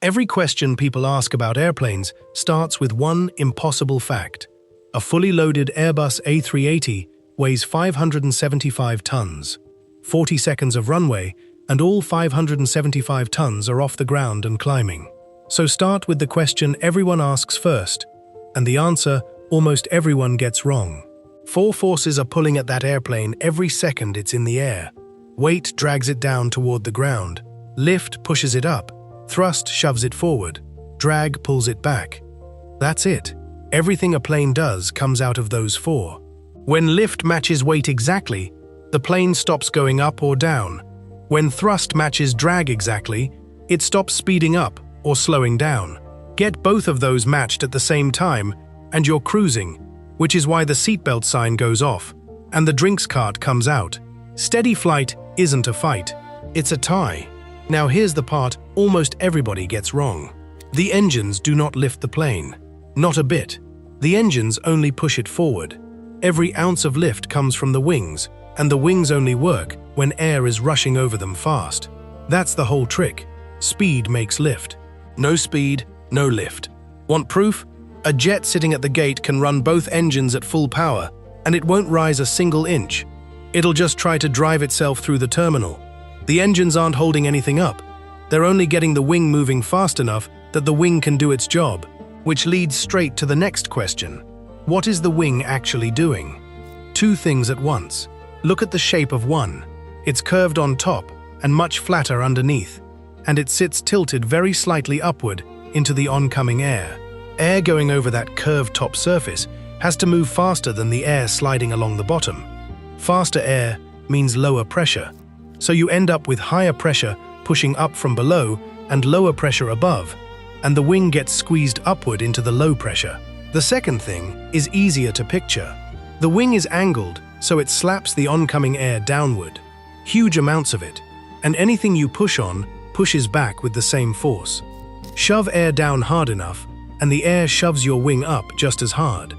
Every question people ask about airplanes starts with one impossible fact. A fully loaded Airbus A380 weighs 575 tons. 40 seconds of runway, and all 575 tons are off the ground and climbing. So start with the question everyone asks first, and the answer almost everyone gets wrong. Four forces are pulling at that airplane every second it's in the air. Weight drags it down toward the ground. Lift pushes it up. Thrust shoves it forward. Drag pulls it back. That's it. Everything a plane does comes out of those four. When lift matches weight exactly, the plane stops going up or down. When thrust matches drag exactly, it stops speeding up or slowing down. Get both of those matched at the same time, and you're cruising, which is why the seatbelt sign goes off, and the drinks cart comes out. Steady flight isn't a fight, it's a tie. Now here's the part almost everybody gets wrong. The engines do not lift the plane. Not a bit. The engines only push it forward. Every ounce of lift comes from the wings, and the wings only work when air is rushing over them fast. That's the whole trick. Speed makes lift. No speed, no lift. Want proof? A jet sitting at the gate can run both engines at full power, and it won't rise a single inch. It'll just try to drive itself through the terminal. The engines aren't holding anything up. They're only getting the wing moving fast enough that the wing can do its job, which leads straight to the next question. What is the wing actually doing? Two things at once. Look at the shape of one. It's curved on top and much flatter underneath, and it sits tilted very slightly upward into the oncoming air. Air going over that curved top surface has to move faster than the air sliding along the bottom. Faster air means lower pressure, so you end up with higher pressure pushing up from below and lower pressure above, and the wing gets squeezed upward into the low pressure. The second thing is easier to picture. The wing is angled, so it slaps the oncoming air downward. Huge amounts of it, and anything you push on pushes back with the same force. Shove air down hard enough, and the air shoves your wing up just as hard.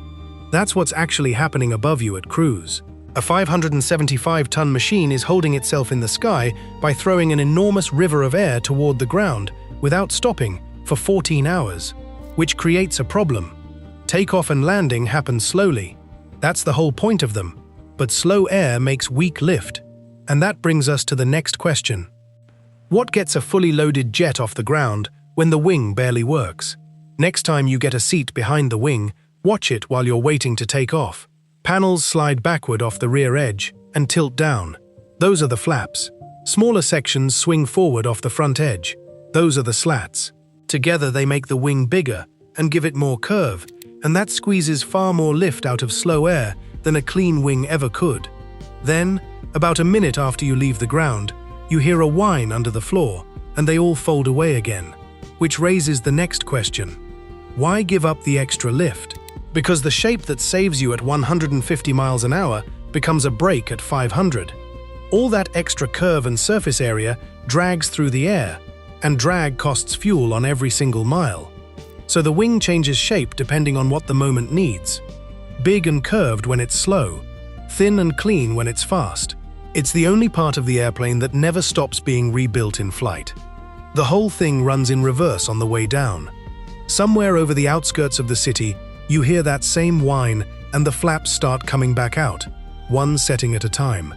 That's what's actually happening above you at cruise. A 575-ton machine is holding itself in the sky by throwing an enormous river of air toward the ground without stopping for 14 hours, which creates a problem. Takeoff and landing happen slowly. That's the whole point of them. But slow air makes weak lift. And that brings us to the next question. What gets a fully loaded jet off the ground when the wing barely works? Next time you get a seat behind the wing, watch it while you're waiting to take off. Panels slide backward off the rear edge and tilt down. Those are the flaps. Smaller sections swing forward off the front edge. Those are the slats. Together they make the wing bigger and give it more curve, and that squeezes far more lift out of slow air than a clean wing ever could. Then, about a minute after you leave the ground, you hear a whine under the floor, and they all fold away again, which raises the next question. Why give up the extra lift? Because the shape that saves you at 150 miles an hour becomes a brake at 500. All that extra curve and surface area drags through the air, and drag costs fuel on every single mile. So the wing changes shape depending on what the moment needs. Big and curved when it's slow, thin and clean when it's fast. It's the only part of the airplane that never stops being rebuilt in flight. The whole thing runs in reverse on the way down. Somewhere over the outskirts of the city, you hear that same whine and the flaps start coming back out, one setting at a time.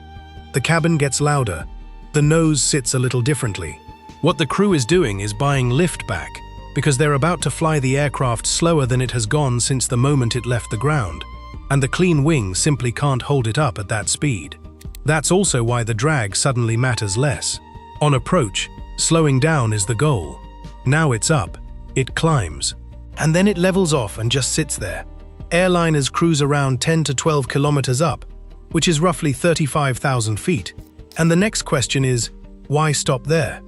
The cabin gets louder. The nose sits a little differently. What the crew is doing is buying lift back, because they're about to fly the aircraft slower than it has gone since the moment it left the ground, and the clean wing simply can't hold it up at that speed. That's also why the drag suddenly matters less. On approach, slowing down is the goal. Now it's up, it climbs, and then it levels off and just sits there. Airliners cruise around 10 to 12 kilometers up, which is roughly 35,000 feet. And the next question is, why stop there?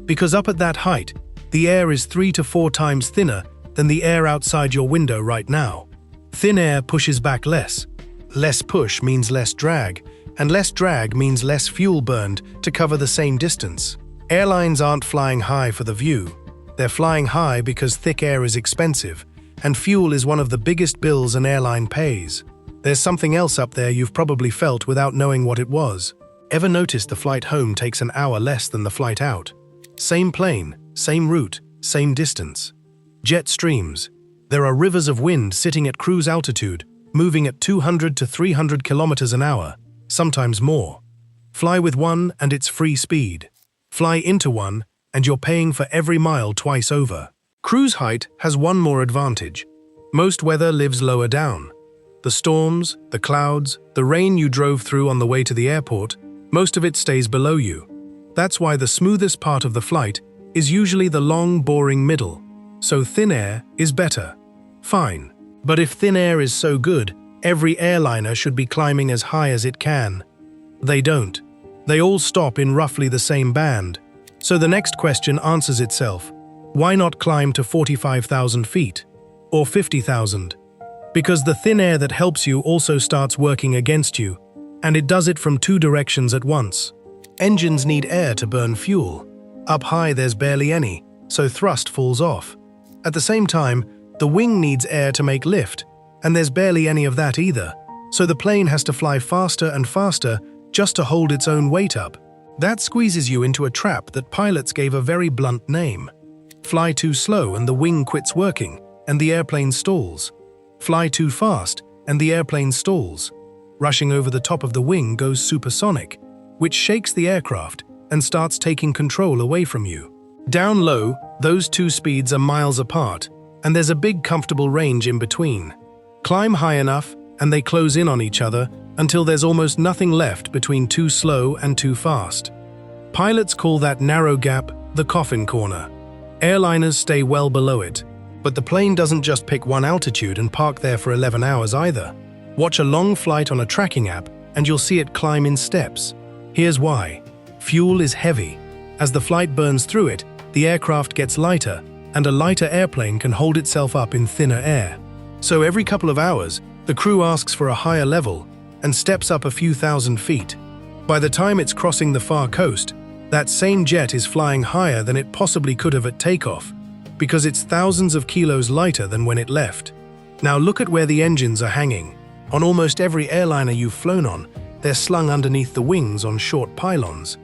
Because up at that height, the air is 3 to 4 times thinner than the air outside your window right now. Thin air pushes back less. Less push means less drag, and less drag means less fuel burned to cover the same distance. Airlines aren't flying high for the view. They're flying high because thick air is expensive, and fuel is one of the biggest bills an airline pays. There's something else up there you've probably felt without knowing what it was. Ever noticed the flight home takes an hour less than the flight out? Same plane, same route, same distance. Jet streams. There are rivers of wind sitting at cruise altitude, moving at 200 to 300 kilometers an hour, sometimes more. Fly with one and it's free speed. Fly into one and you're paying for every mile twice over. Cruise height has one more advantage. Most weather lives lower down. The storms, the clouds, the rain you drove through on the way to the airport, most of it stays below you. That's why the smoothest part of the flight is usually the long, boring middle. So thin air is better. Fine. But if thin air is so good, every airliner should be climbing as high as it can. They don't. They all stop in roughly the same band. So the next question answers itself. Why not climb to 45,000 feet? Or 50,000? Because the thin air that helps you also starts working against you, and it does it from two directions at once. Engines need air to burn fuel. Up high there's barely any, so thrust falls off. At the same time, the wing needs air to make lift, and there's barely any of that either, so the plane has to fly faster and faster just to hold its own weight up. That squeezes you into a trap that pilots gave a very blunt name. Fly too slow and the wing quits working, and the airplane stalls. Fly too fast, and the airplane stalls. Rushing over the top of the wing goes supersonic, which shakes the aircraft and starts taking control away from you. Down low, those two speeds are miles apart, and there's a big comfortable range in between. Climb high enough, and they close in on each other until there's almost nothing left between too slow and too fast. Pilots call that narrow gap the coffin corner. Airliners stay well below it. But the plane doesn't just pick one altitude and park there for 11 hours either. Watch a long flight on a tracking app and you'll see it climb in steps. Here's why. Fuel is heavy. As the flight burns through it, the aircraft gets lighter, and a lighter airplane can hold itself up in thinner air. So every couple of hours, the crew asks for a higher level and steps up a few thousand feet. By the time it's crossing the far coast, that same jet is flying higher than it possibly could have at takeoff, because it's thousands of kilos lighter than when it left. Now look at where the engines are hanging. On almost every airliner you've flown on, they're slung underneath the wings on short pylons.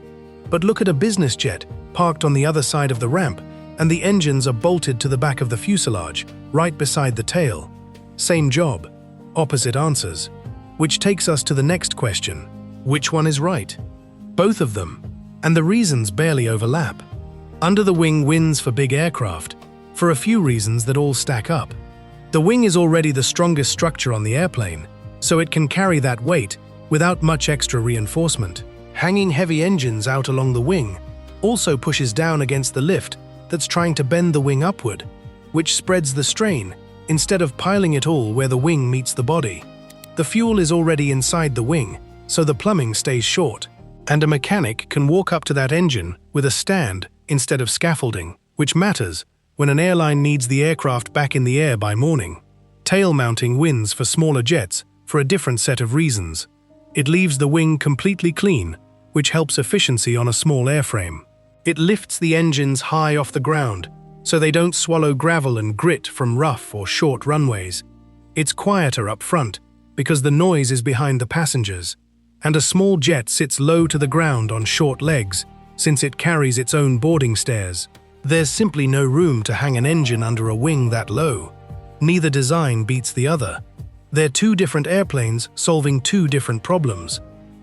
But look at a business jet parked on the other side of the ramp, and the engines are bolted to the back of the fuselage, right beside the tail. Same job, opposite answers. Which takes us to the next question. Which one is right? Both of them. And the reasons barely overlap. Under the wing wins for big aircraft, for a few reasons that all stack up. The wing is already the strongest structure on the airplane, so it can carry that weight without much extra reinforcement. Hanging heavy engines out along the wing also pushes down against the lift that's trying to bend the wing upward, which spreads the strain instead of piling it all where the wing meets the body. The fuel is already inside the wing, so the plumbing stays short, and a mechanic can walk up to that engine with a stand instead of scaffolding, which matters when an airline needs the aircraft back in the air by morning. Tail mounting wins for smaller jets for a different set of reasons. It leaves the wing completely clean, which helps efficiency on a small airframe. It lifts the engines high off the ground, so they don't swallow gravel and grit from rough or short runways. It's quieter up front, because the noise is behind the passengers, and a small jet sits low to the ground on short legs, since it carries its own boarding stairs. There's simply no room to hang an engine under a wing that low. Neither design beats the other. They're two different airplanes solving two different problems.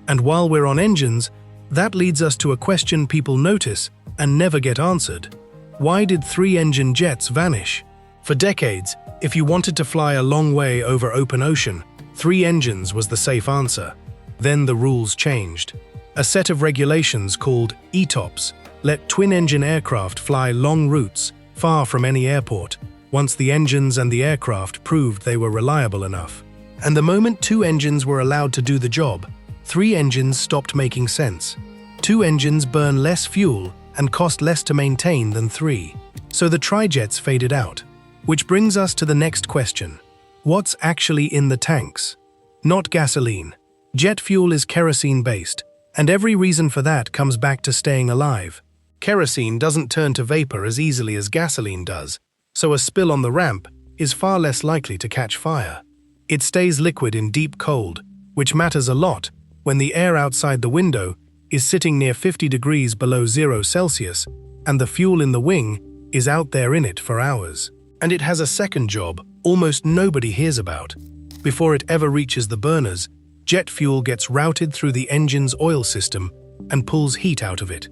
And while we're on engines, that leads us to a question people notice and never get answered. Why did three-engine jets vanish? For decades, if you wanted to fly a long way over open ocean, 3 engines was the safe answer. Then the rules changed. A set of regulations called ETOPS let twin-engine aircraft fly long routes far from any airport, once the engines and the aircraft proved they were reliable enough. And the moment 2 engines were allowed to do the job, 3 engines stopped making sense. 2 engines burn less fuel and cost less to maintain than 3. So the tri-jets faded out. Which brings us to the next question. What's actually in the tanks? Not gasoline. Jet fuel is kerosene-based, and every reason for that comes back to staying alive. Kerosene doesn't turn to vapor as easily as gasoline does, so a spill on the ramp is far less likely to catch fire. It stays liquid in deep cold, which matters a lot when the air outside the window is sitting near 50 degrees below 0 Celsius and the fuel in the wing is out there in it for hours. And it has a second job almost nobody hears about. Before it ever reaches the burners, jet fuel gets routed through the engine's oil system and pulls heat out of it.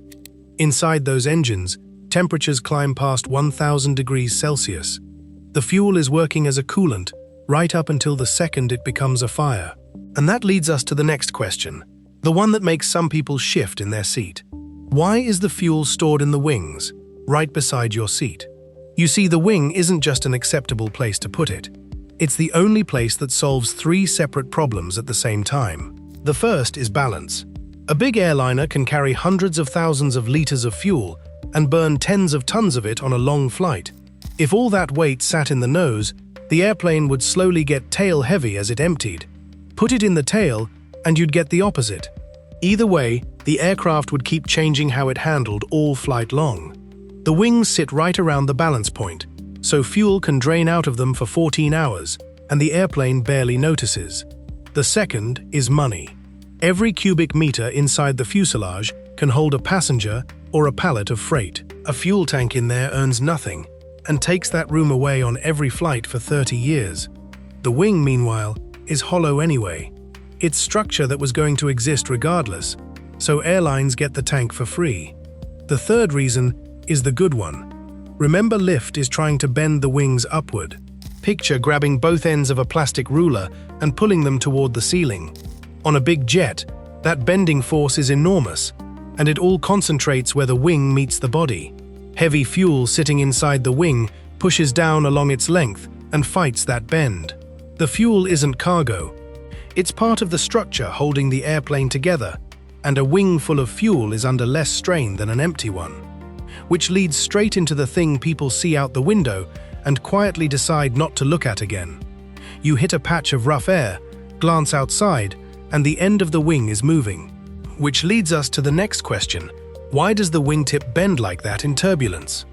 Inside those engines, temperatures climb past 1,000 degrees Celsius. The fuel is working as a coolant right up until the second it becomes a fire. And that leads us to the next question, the one that makes some people shift in their seat. Why is the fuel stored in the wings, right beside your seat? You see, the wing isn't just an acceptable place to put it. It's the only place that solves three separate problems at the same time. The first is balance. A big airliner can carry hundreds of thousands of liters of fuel and burn tens of tons of it on a long flight. If all that weight sat in the nose, the airplane would slowly get tail-heavy as it emptied. Put it in the tail, and you'd get the opposite. Either way, the aircraft would keep changing how it handled all flight long. The wings sit right around the balance point, so fuel can drain out of them for 14 hours, and the airplane barely notices. The second is money. Every cubic meter inside the fuselage can hold a passenger or a pallet of freight. A fuel tank in there earns nothing, and takes that room away on every flight for 30 years. The wing, meanwhile, is hollow anyway. It's structure that was going to exist regardless, so airlines get the tank for free. The third reason is the good one. Remember, lift is trying to bend the wings upward. Picture grabbing both ends of a plastic ruler and pulling them toward the ceiling. On a big jet, that bending force is enormous, and it all concentrates where the wing meets the body. Heavy fuel sitting inside the wing pushes down along its length and fights that bend. The fuel isn't cargo. It's part of the structure holding the airplane together, and a wing full of fuel is under less strain than an empty one. Which leads straight into the thing people see out the window and quietly decide not to look at again. You hit a patch of rough air, glance outside, and the end of the wing is moving. Which leads us to the next question. Why does the wingtip bend like that in turbulence?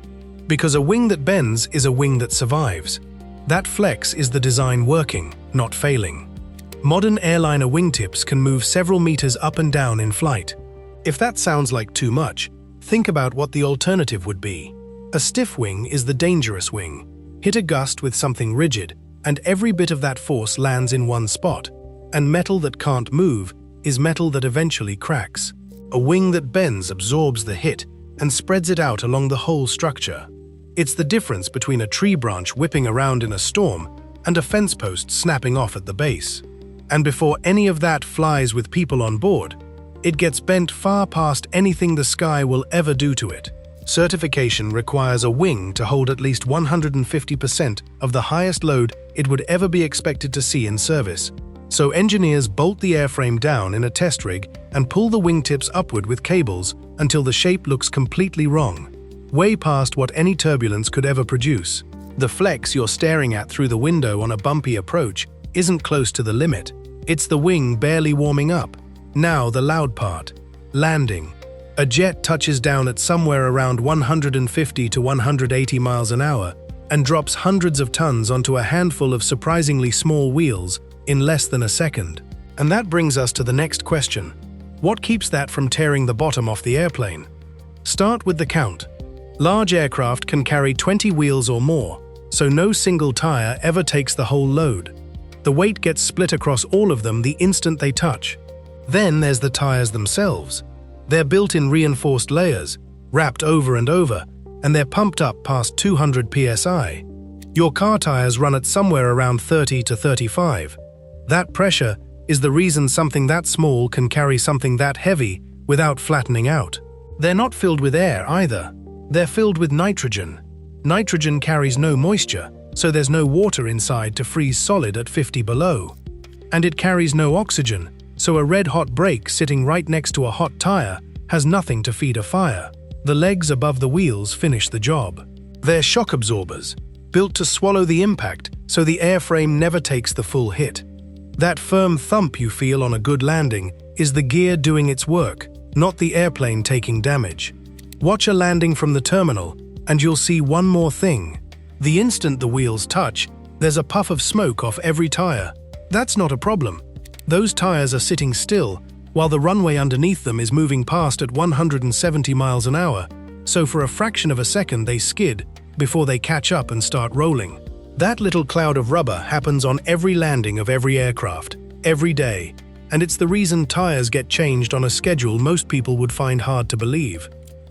Because a wing that bends is a wing that survives. That flex is the design working, not failing. Modern airliner wingtips can move several meters up and down in flight. If that sounds like too much, think about what the alternative would be. A stiff wing is the dangerous wing. Hit a gust with something rigid, and every bit of that force lands in one spot. And metal that can't move is metal that eventually cracks. A wing that bends absorbs the hit and spreads it out along the whole structure. It's the difference between a tree branch whipping around in a storm and a fence post snapping off at the base. And before any of that flies with people on board, it gets bent far past anything the sky will ever do to it. Certification requires a wing to hold at least 150% of the highest load it would ever be expected to see in service. So engineers bolt the airframe down in a test rig and pull the wingtips upward with cables until the shape looks completely wrong, way past what any turbulence could ever produce. The flex you're staring at through the window on a bumpy approach isn't close to the limit. It's the wing barely warming up. Now the loud part. Landing. A jet touches down at somewhere around 150 to 180 miles an hour and drops hundreds of tons onto a handful of surprisingly small wheels in less than a second. And that brings us to the next question. What keeps that from tearing the bottom off the airplane? Start with the count. Large aircraft can carry 20 wheels or more, so no single tire ever takes the whole load. The weight gets split across all of them the instant they touch. Then there's the tires themselves. They're built in reinforced layers, wrapped over and over, and they're pumped up past 200 psi. Your car tires run at somewhere around 30 to 35. That pressure is the reason something that small can carry something that heavy without flattening out. They're not filled with air either. They're filled with nitrogen. Nitrogen carries no moisture, so there's no water inside to freeze solid at 50 below. And it carries no oxygen, so a red-hot brake sitting right next to a hot tire has nothing to feed a fire. The legs above the wheels finish the job. They're shock absorbers, built to swallow the impact so the airframe never takes the full hit. That firm thump you feel on a good landing is the gear doing its work, not the airplane taking damage. Watch a landing from the terminal, and you'll see one more thing. The instant the wheels touch, there's a puff of smoke off every tire. That's not a problem. Those tires are sitting still, while the runway underneath them is moving past at 170 miles an hour, so for a fraction of a second they skid, before they catch up and start rolling. That little cloud of rubber happens on every landing of every aircraft, every day, and it's the reason tires get changed on a schedule most people would find hard to believe.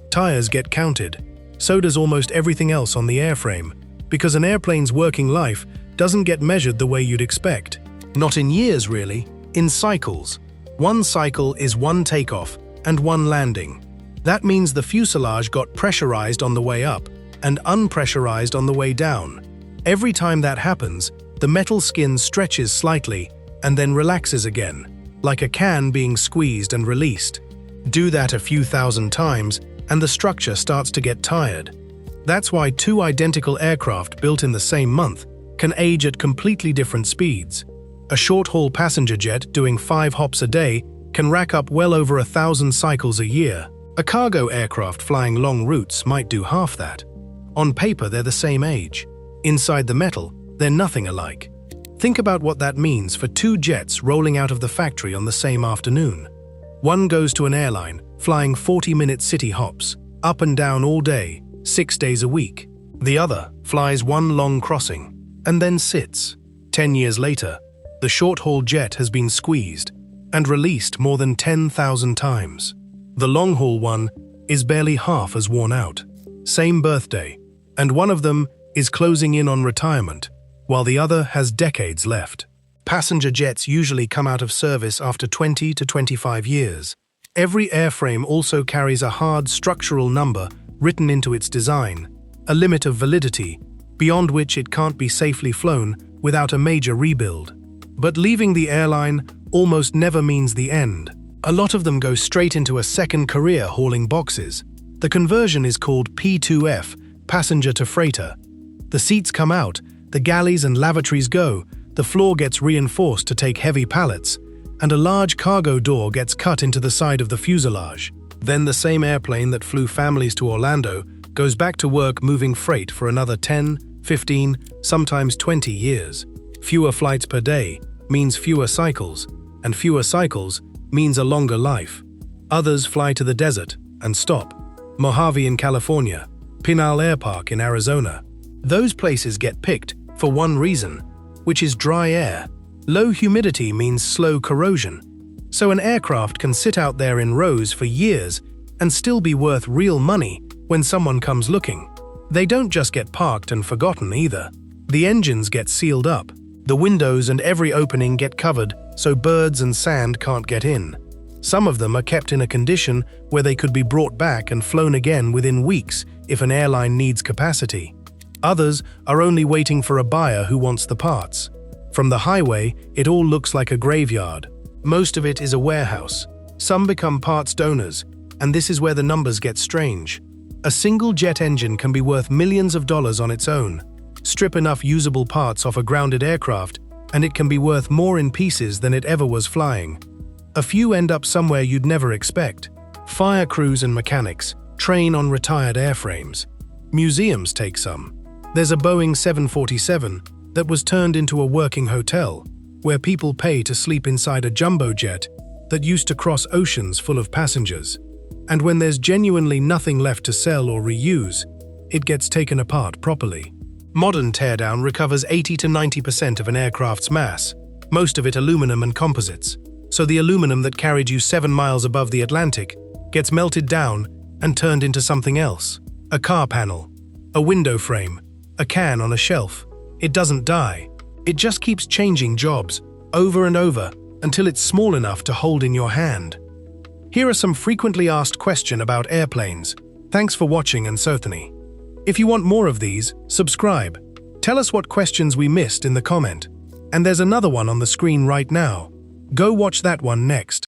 Tires get counted. So does almost everything else on the airframe, because an airplane's working life doesn't get measured the way you'd expect. Not in years, really, in cycles. One cycle is one takeoff and one landing. That means the fuselage got pressurized on the way up and unpressurized on the way down. Every time that happens, the metal skin stretches slightly and then relaxes again, like a can being squeezed and released. Do that a few thousand times, and the structure starts to get tired. That's why two identical aircraft built in the same month can age at completely different speeds. A short-haul passenger jet doing 5 hops a day can rack up well over 1,000 cycles a year. A cargo aircraft flying long routes might do half that. On paper, they're the same age. Inside the metal, they're nothing alike. Think about what that means for two jets rolling out of the factory on the same afternoon. One goes to an airline, flying 40-minute city hops, up and down all day, 6 days a week. The other flies one long crossing, and then sits. 10 years later, the short-haul jet has been squeezed and released more than 10,000 times. The long-haul one is barely half as worn out. Same birthday, and one of them is closing in on retirement, while the other has decades left. Passenger jets usually come out of service after 20 to 25 years. Every airframe also carries a hard structural number written into its design, a limit of validity, beyond which it can't be safely flown without a major rebuild. But leaving the airline almost never means the end. A lot of them go straight into a second career hauling boxes. The conversion is called P2F, passenger to freighter. The seats come out, the galleys and lavatories go, the floor gets reinforced to take heavy pallets, and a large cargo door gets cut into the side of the fuselage. Then the same airplane that flew families to Orlando goes back to work moving freight for another 10, 15, sometimes 20 years. Fewer flights per day means fewer cycles, and fewer cycles means a longer life. Others fly to the desert and stop. Mojave in California, Pinal Air Park in Arizona. Those places get picked for one reason, which is dry air. Low humidity means slow corrosion. So an aircraft can sit out there in rows for years and still be worth real money when someone comes looking. They don't just get parked and forgotten either. The engines get sealed up. The windows and every opening get covered so birds and sand can't get in. Some of them are kept in a condition where they could be brought back and flown again within weeks if an airline needs capacity. Others are only waiting for a buyer who wants the parts. From the highway, it all looks like a graveyard. Most of it is a warehouse. Some become parts donors, and this is where the numbers get strange. A single jet engine can be worth millions of dollars on its own. Strip enough usable parts off a grounded aircraft, and it can be worth more in pieces than it ever was flying. A few end up somewhere you'd never expect. Fire crews and mechanics train on retired airframes. Museums take some. There's a Boeing 747 that was turned into a working hotel, where people pay to sleep inside a jumbo jet that used to cross oceans full of passengers. And when there's genuinely nothing left to sell or reuse, it gets taken apart properly. Modern teardown recovers 80 to 90% of an aircraft's mass, most of it aluminum and composites. So the aluminum that carried you 7 miles above the Atlantic gets melted down and turned into something else. A car panel, a window frame, a can on a shelf. It doesn't die. It just keeps changing jobs over and over until it's small enough to hold in your hand. Here are some frequently asked questions about airplanes. Thanks for watching, and Sothany. If you want more of these, subscribe. Tell us what questions we missed in the comment. And there's another one on the screen right now. Go watch that one next.